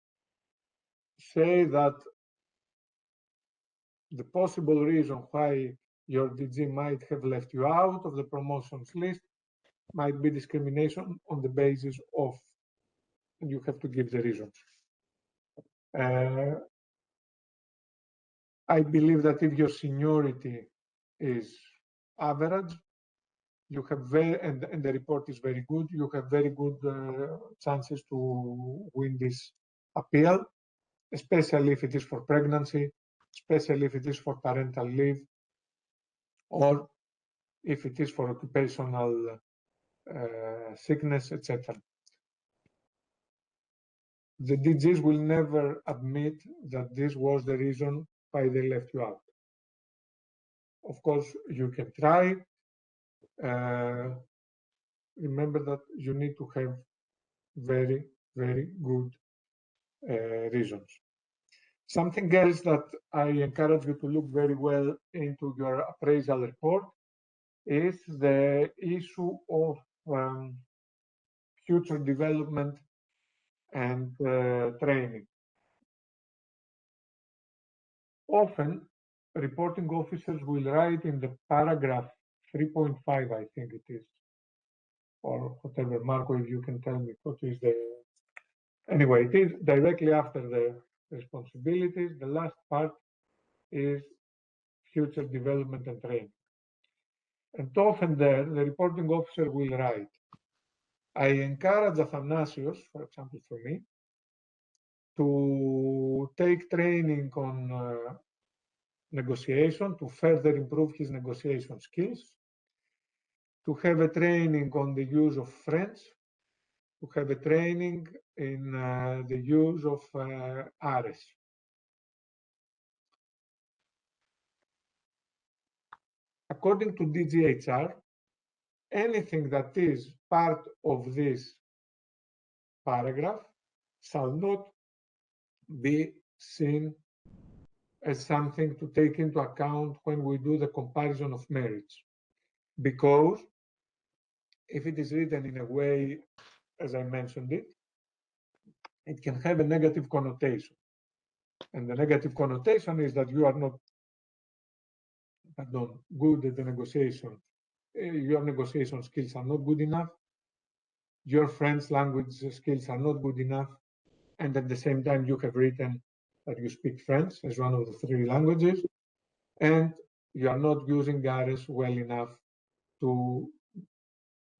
Speaker 1: say that the possible reason why your DG might have left you out of the promotions list might be discrimination on the basis of, and you have to give the reasons. I believe that if your seniority is average, you have and the report is very good, you have very good chances to win this appeal, especially if it is for pregnancy, especially if it is for parental leave, or if it is for occupational sickness, etc. The DGs will never admit that this was the reason why they left you out. Of course, you can try. Remember that you need to have very, very good reasons. Something else that I encourage you to look very well into your appraisal report is the issue of future development and training. Often, reporting officers will write in the paragraph 3.5, I think it is, or whatever. Marco, if you can tell me what is the... Anyway, it is directly after the responsibilities. The last part is future development and training. And often there, the reporting officer will write, I encourage Athanasios, for example, for me, to take training on negotiation to further improve his negotiation skills, to have a training on the use of French, to have a training in the use of Ares. According to DGHR, anything that is part of this paragraph shall not be seen as something to take into account when we do the comparison of merits. Because if it is written in a way, as I mentioned it, it can have a negative connotation. And the negative connotation is that you are not good at the negotiation. Your negotiation skills are not good enough. Your French language skills are not good enough. And at the same time, you have written that you speak French as one of the 3 languages, and you are not using Ares well enough to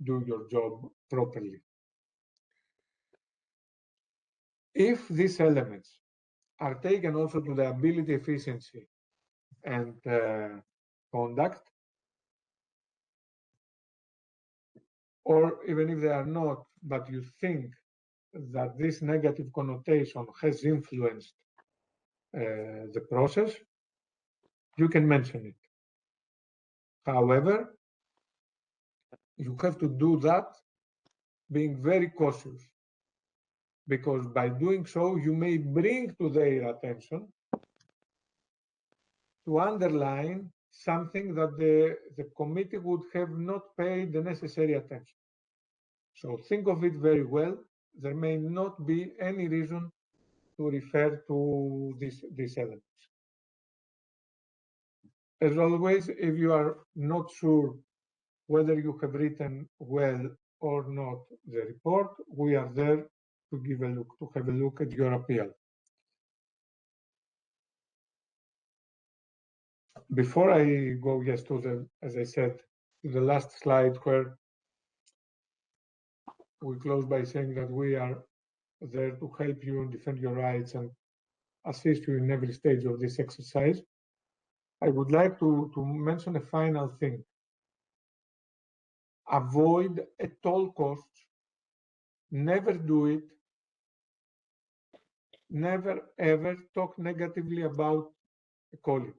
Speaker 1: do your job properly. If these elements are taken also to the ability, efficiency, and conduct, or even if they are not, but you think that this negative connotation has influenced the process, you can mention it. However, you have to do that being very cautious, because by doing so, you may bring to their attention to underline something that the committee would have not paid the necessary attention. So think of it very well. There may not be any reason to refer to these elements. As always, if you are not sure whether you have written well or not the report, we are there to have a look at your appeal. Before I go, yes, to the, as I said, to the last slide, where we close by saying that we are there to help you defend your rights and assist you in every stage of this exercise, I would like to mention a final thing. Avoid at all costs, never do it, never ever talk negatively about a colleague.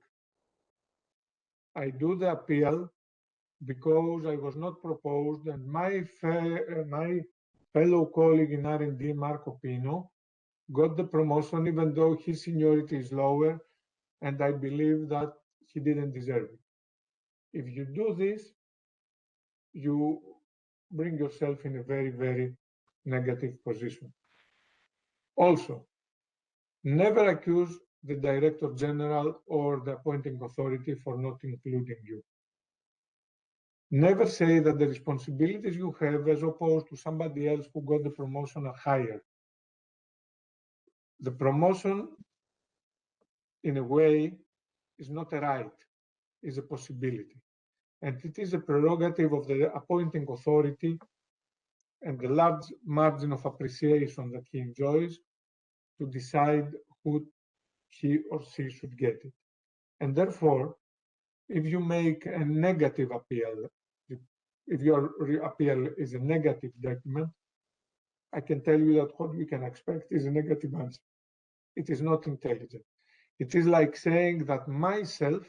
Speaker 1: I do the appeal because I was not proposed, and my fellow colleague in R&D, Marco Pino, got the promotion even though his seniority is lower, and I believe that he didn't deserve it. If you do this, you bring yourself in a very, very negative position. Also, never accuse the Director General or the appointing authority for not including you. Never say that the responsibilities you have as opposed to somebody else who got the promotion are higher. The promotion, in a way, is not a right, is a possibility. And it is a prerogative of the appointing authority and the large margin of appreciation that he enjoys to decide who he or she should get it. And therefore, if you make a negative appeal, if your appeal is a negative document, I can tell you that what you can expect is a negative answer. It is not intelligent. It is like saying that myself,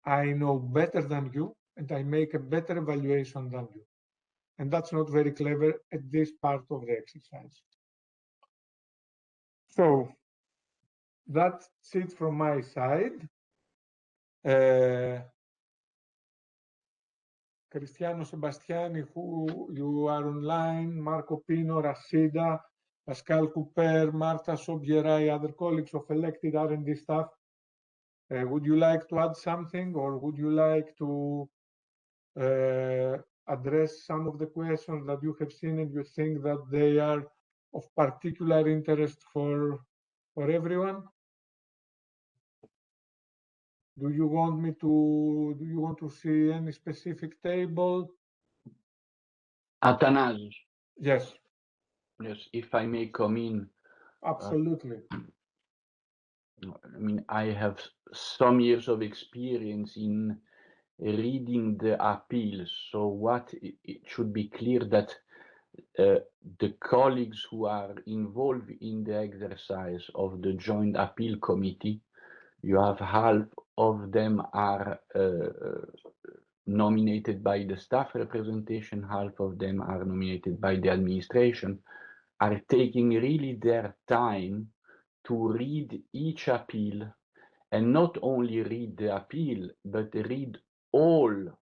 Speaker 1: I know better than you, and I make a better evaluation than you. And that's not very clever at this part of the exercise. So that's it from my side. Cristiano Sebastiani, who you are online, Marco Pino, Rashida, Pascal Couper, Marta Sobierai, other colleagues of elected R&D staff. Would you like to add something, or would you like to address some of the questions that you have seen and you think that they are of particular interest for everyone? Do you want to see any specific table?
Speaker 2: Athanasius.
Speaker 1: Yes.
Speaker 2: Yes, if I may come in.
Speaker 1: Absolutely.
Speaker 2: I mean, I have some years of experience in reading the appeals. So what it should be clear that the colleagues who are involved in the exercise of the Joint Appeal Committee, you have half of them are nominated by the staff representation, half of them are nominated by the administration, are taking really their time to read each appeal, and not only read the appeal, but read all,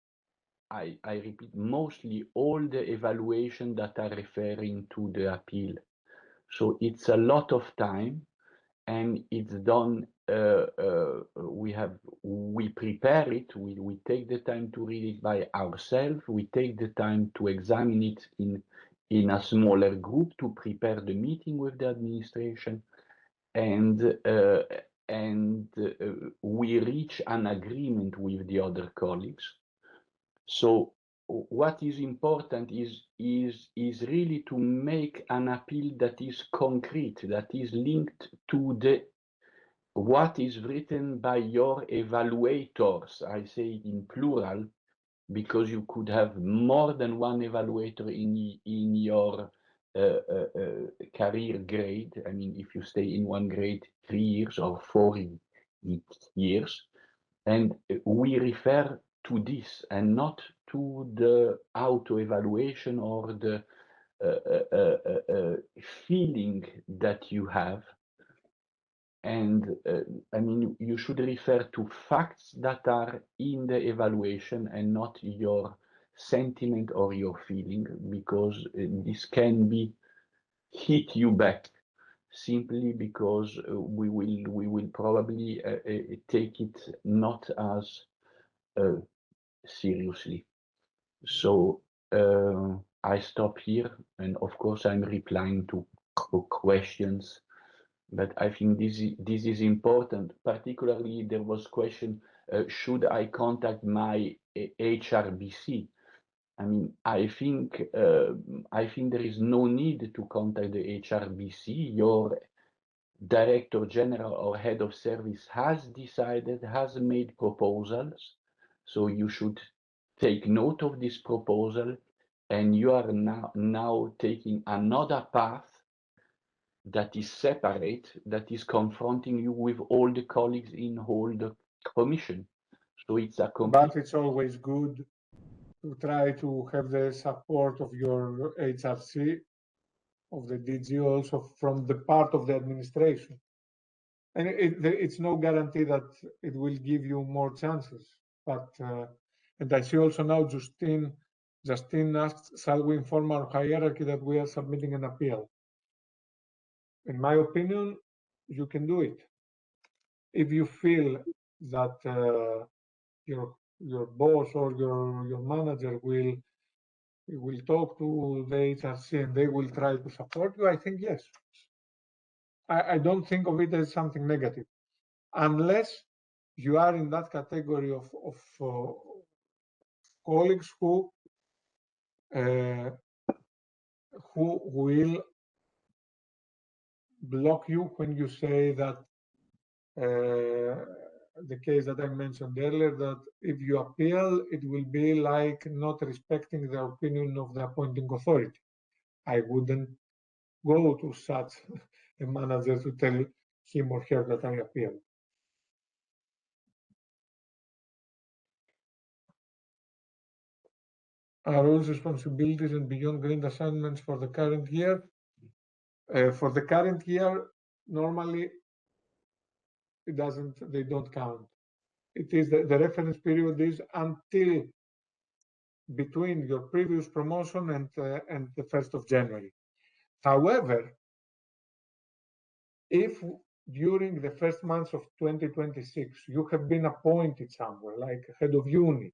Speaker 2: I repeat, mostly all the evaluation that are referring to the appeal. So it's a lot of time, and it's done. We prepare it. We take the time to read it by ourselves. We take the time to examine it in a smaller group to prepare the meeting with the administration, and we reach an agreement with the other colleagues. So what is important is really to make an appeal that is concrete, that is linked to the what is written by your evaluators. I say it in plural because you could have more than one evaluator in your career grade. I mean, if you stay in one grade 3 years or 4 years, and we refer to this and not to the auto-evaluation or the feeling that you have. And I mean, you should refer to facts that are in the evaluation and not your sentiment or your feeling, because this can be hit you back simply because we will probably take it not as seriously. So I stop here, and of course I'm replying to questions, but I think this is important. Particularly, there was question: should I contact my HRBC? I mean, I think there is no need to contact the HRBC. Your Director General or Head of Service has decided, has made proposals, so you should take note of this proposal, and you are now taking another path that is separate, that is confronting you with all the colleagues in all the commission. So it's a complete.
Speaker 1: But it's always good to try to have the support of your HRC, of the DG, also from the part of the administration. And it's no guarantee that it will give you more chances. But and I see also now Justine asked, shall we inform our hierarchy that we are submitting an appeal? In my opinion, you can do it. If you feel that your boss or your manager will talk to the HRC and they will try to support you, I think yes. I don't think of it as something negative, unless you are in that category of colleagues who will block you when you say that the case that I mentioned earlier, that if you appeal, it will be like not respecting the opinion of the appointing authority. I wouldn't go to such a manager to tell him or her that I appeal. Are roles, responsibilities, and beyond grant assignments for the current year? For the current year, normally they don't count. It is the reference period is until between your previous promotion and the 1st of January. However, if during the first months of 2026 you have been appointed somewhere, like head of unit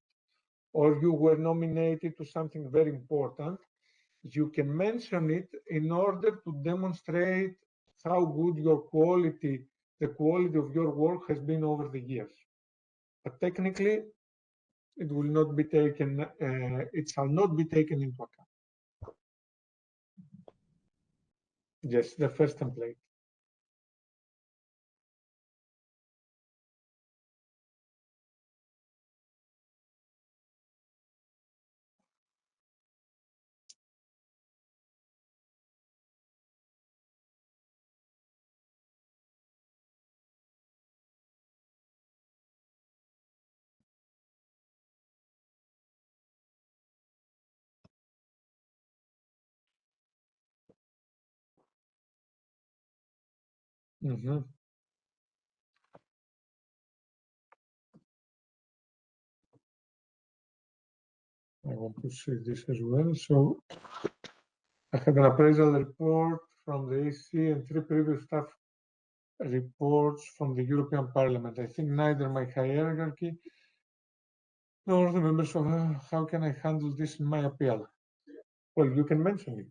Speaker 1: or you were nominated to something very important, you can mention it in order to demonstrate how good your quality, the quality of your work has been over the years. But technically, it will not be taken, it shall not be taken into account. Yes, the first template. Mm-hmm. I want to see this as well. So I have an appraisal report from the EC and 3 previous staff reports from the European Parliament. I think neither my hierarchy nor the members of how can I handle this in my appeal? Well, you can mention it.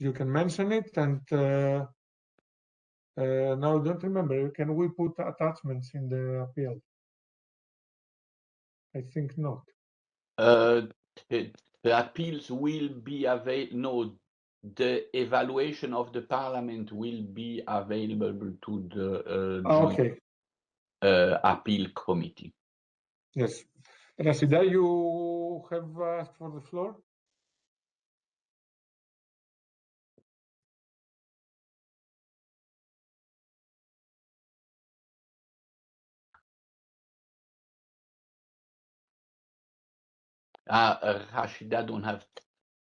Speaker 1: You can mention it, and now I don't remember. Can we put attachments in the appeal? I think not.
Speaker 2: The appeals will be available. No, the evaluation of the Parliament will be available to the appeal committee.
Speaker 1: Yes. Rashida, you have asked for the floor?
Speaker 2: Rashida don't have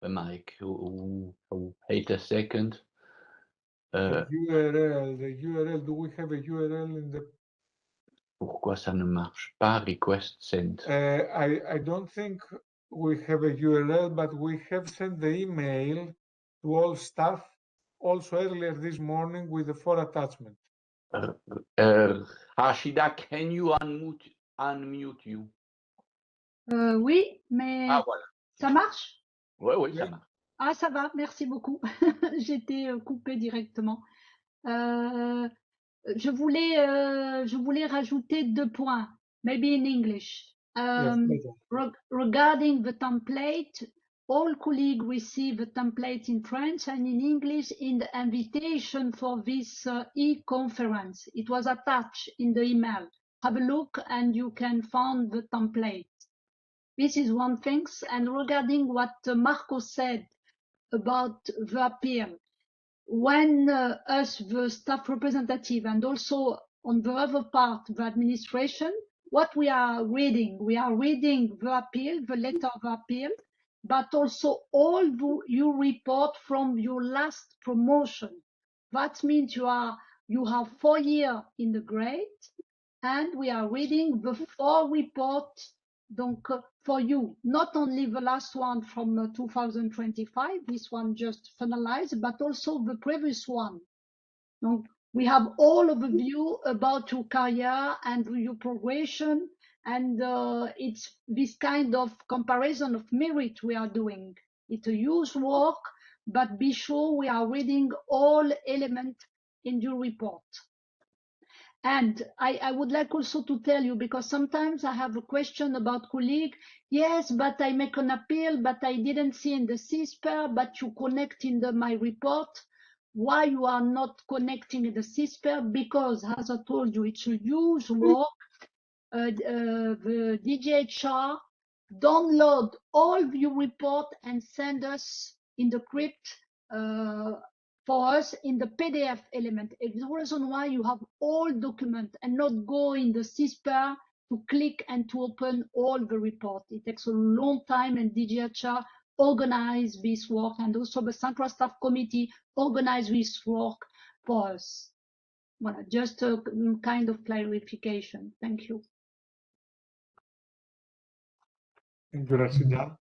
Speaker 2: the mic. Wait a second.
Speaker 1: The URL, do we have a URL in the...
Speaker 2: Pourquoi ça ne marche pas? Request sent.
Speaker 1: I don't think we have a URL, but we have sent the email to all staff also earlier this morning with the 4 attachments.
Speaker 2: Rashida, can you unmute you?
Speaker 3: Oui, mais
Speaker 2: voilà.
Speaker 3: Ça marche?
Speaker 2: Oui, ça marche.
Speaker 3: Ah, ça va, merci beaucoup. J'étais coupée directement. Je voulais rajouter 2 points, maybe in English. Regarding the template, all colleagues receive the template in French and in English in the invitation for this e-conference. It was attached in the email. Have a look and you can find the template. This is one thing. And regarding what Marco said about the appeal, when us, the staff representative, and also on the other part, the administration, what we are reading the appeal, the letter of appeal, but also all you report from your last promotion. That means you have 4 years in the grade, and we are reading the 4 reports donc for you, not only the last one from 2025, this one just finalized, but also the previous one. Donc we have all of the view about your career and your progression, and it's this kind of comparison of merit we are doing. It's a huge work, but be sure we are reading all elements in your report. And I would like also to tell you, because sometimes I have a question about colleague. Yes, but I make an appeal, but I didn't see in the CISPER, but you connect in my report. Why you are not connecting in the CISPER? Because, as I told you, it's a huge work. The DGHR download all your report and send us in the crypt for us in the PDF element. It's the reason why you have all documents and not go in the CISPER to click and to open all the report. It takes a long time, and DGHR organize this work, and also the Central Staff Committee organize this work for us. Well, just a kind of clarification. Thank you.
Speaker 1: Thank you, Rashida.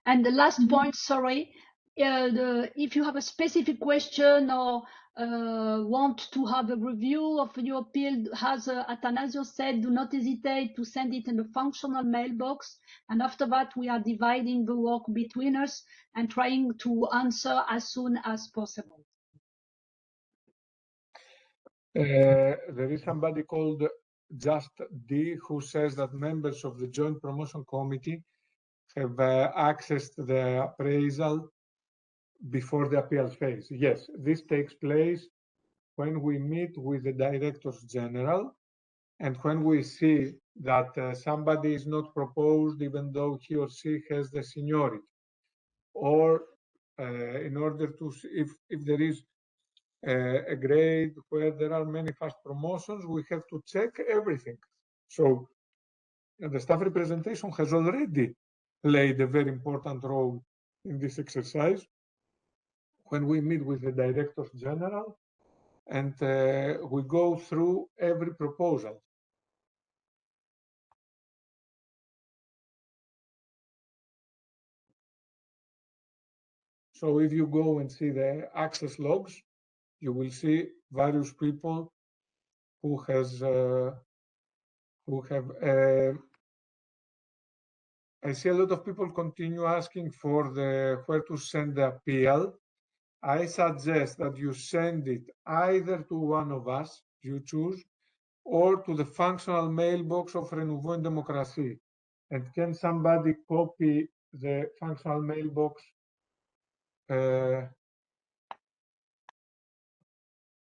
Speaker 3: And the last point, sorry, if you have a specific question or want to have a review of your appeal, as Athanasio said, do not hesitate to send it in the functional mailbox. And after that, we are dividing the work between us and trying to answer as soon as possible.
Speaker 1: There is somebody called Just D who says that members of the Joint Promotion Committee have accessed the appraisal before the appeals phase. Yes, this takes place when we meet with the Directors General and when we see that somebody is not proposed even though he or she has the seniority, or in order to see if there is a grade where there are many fast promotions, we have to check everything. So the staff representation has already played a very important role in this exercise when we meet with the Directors General and we go through every proposal. So if you go and see the access logs, you will see various people who have. I see a lot of people continue asking for where to send the appeal. I suggest that you send it either to one of us, you choose, or to the functional mailbox of Renouveau Démocratie. And can somebody copy the functional mailbox to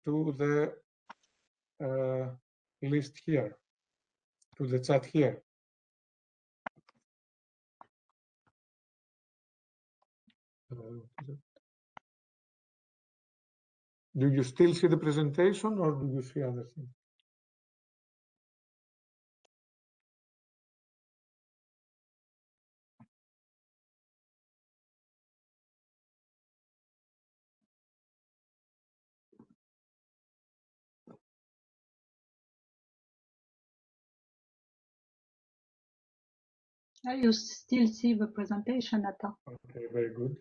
Speaker 1: the list here, to the chat here? Do you still see the presentation or do you see other things?
Speaker 3: You still see the presentation, Nata.
Speaker 1: Okay, very good.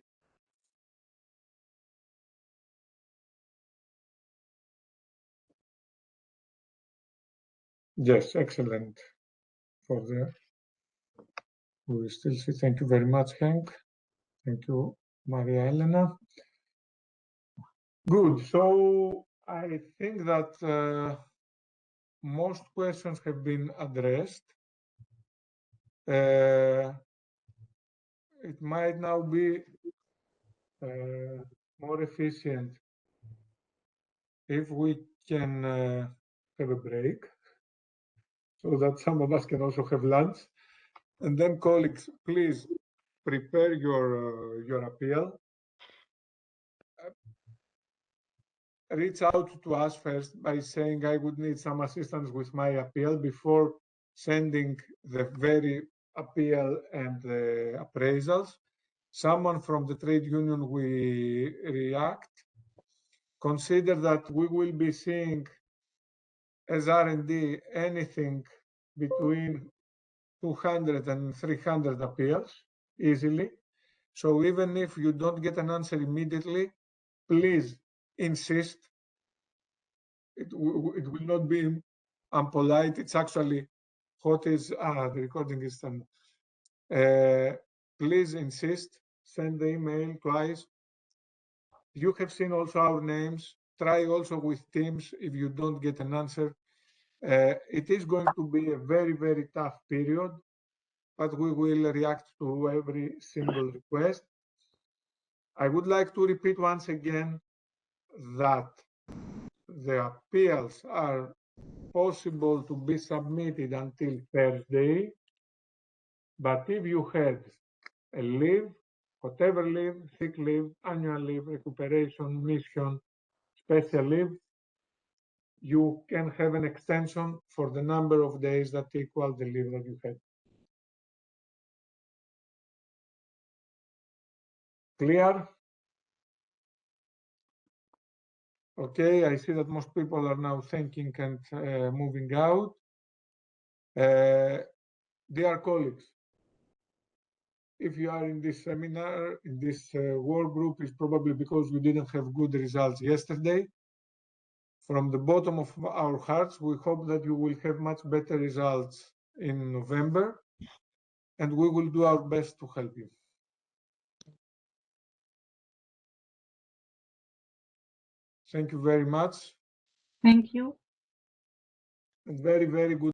Speaker 1: Yes, excellent. For the, we still see. Thank you very much, Hank. Thank you, Maria Elena. Good. So I think that most questions have been addressed. It might now be more efficient if we can have a break so that some of us can also have lunch. And then, colleagues, please prepare your appeal. Reach out to us first by saying I would need some assistance with my appeal before sending the very appeal and the appraisals. Someone from the trade union will react. Consider that we will be seeing as R&D anything between 200 and 300 appeals easily. So even if you don't get an answer immediately, please insist. It will not be unpolite. It's actually what is the recording is done. Please insist. Send the email twice. You have seen also our names. Try also with Teams if you don't get an answer. It is going to be a very, very tough period, but we will react to every single request. I would like to repeat once again that the appeals are possible to be submitted until Thursday, but if you had a leave, whatever leave, sick leave, annual leave, recuperation, mission, special leave, you can have an extension for the number of days that equal the leave that you had. Clear? Okay, I see that most people are now thinking and moving out. Dear colleagues, if you are in this seminar, in this work group, it's probably because you didn't have good results yesterday. From the bottom of our hearts, we hope that you will have much better results in November, and we will do our best to help you. Thank you very much.
Speaker 3: Thank you.
Speaker 1: And very, very good.